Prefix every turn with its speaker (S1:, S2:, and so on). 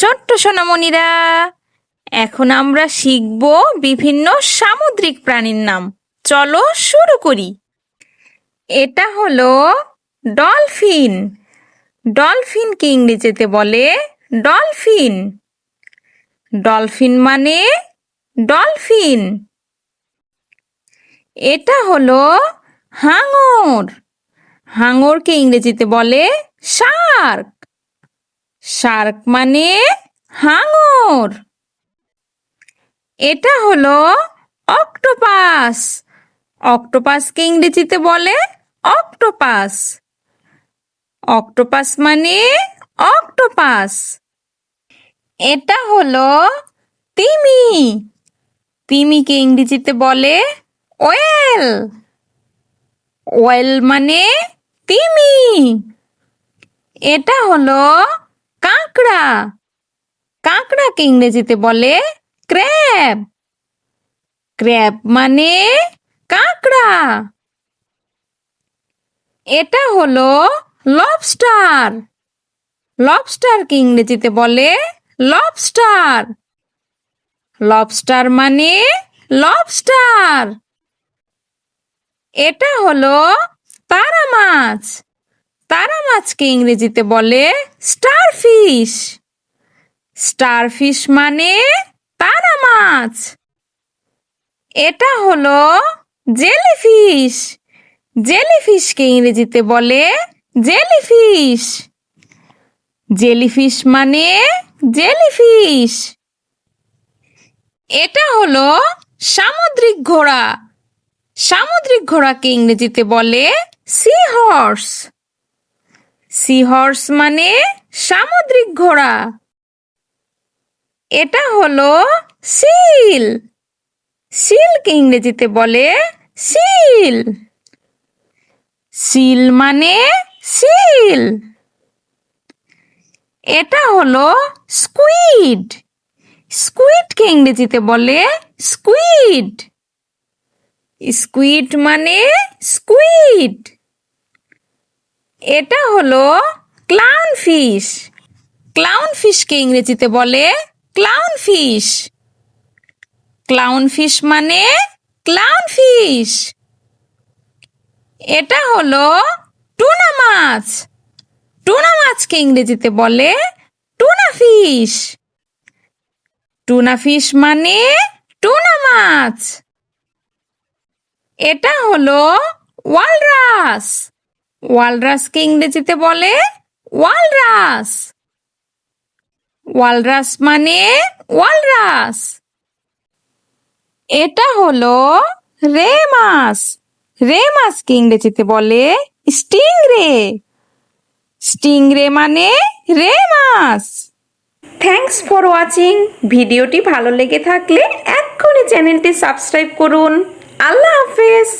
S1: ছোট্ট সোনামণিরা, এখন আমরা শিখব বিভিন্ন সামুদ্রিক প্রাণীর নাম। চলো শুরু করি। এটা হলো ডলফিন। ডলফিনকে ইংরেজিতে বলে ডলফিন। ডলফিন মানে ডলফিন। এটা হলো হাঙর। হাঙরকে ইংরেজিতে বলে শার্ক। শার্ক মানে হাঙর। এটা হলো অক্টোপাস। অক্টোপাসকে ইংরেজিতে বলে অক্টোপাস। অক্টোপাস মানে অক্টোপাস। এটা হলো তিমি। তিমিকে ইংরেজিতে বলে ওয়েল। ওয়েল মানে তিমি। এটা হলো কাঁকড়া। কাঁকড়াকে ইংরেজিতে বলে ক্র্যাব। ক্র্যাব মানে কাঁকড়া। এটা হলো লবস্টার। লবস্টারকে ইংরেজিতে বলে লবস্টার। লবস্টার মানে লবস্টার। এটা হলো তারা মাছ। তারা মাছকে ইংরেজিতে বলে স্টারফিশ। স্টারফিশ মানে তারা মাছ। এটা হলো জেলিফিশ। জেলিফিশকে ইংরেজিতে বলে জেলিফিশ। জেলিফিশ মানে জেলিফিশ। এটা হলো সামুদ্রিক ঘোড়া। সামুদ্রিক ঘোড়াকে ইংরেজিতে বলে সি হর্স। সি হর্স মানে সামুদ্রিক ঘোড়া। এটা হলো সিল। সিলকে ইংরেজিতে বলে সিল। সিল মানে সিল। এটা হলো স্কুইড। স্কুইডকে ইংরেজিতে বলে স্কুইড। স্কুইড মানে স্কুইড। এটা হলো ক্লাউনফিশ। ক্লাউনফিশকে ইংরেজিতে বলে ক্লাউনফিশ। ক্লাউনফিশ মানে ক্লাউনফিশ। এটা হলো টুনা মাছ। টুনা মাছকে ইংরেজিতে বলে টুনা ফিশ। টুনা ফিশ মানে টুনা মাছ। এটা হলো ওয়ালরাস। ওয়ালরাসকে ইংরেজিতে বলে ওয়ালরাস। ওয়ালরাস মানে ওয়ালরাস। এটা হলো রে মাছ। রে মাছকে ইংরেজিতে বলে স্টিংরে। স্টিংরে মানে রে মাছ। Thanks for watching. ভিডিওটি ভালো লেগে থাকলে এক্ষুনি চ্যানেলটি সাবস্ক্রাইব করুন। আল্লাহ হাফেজ।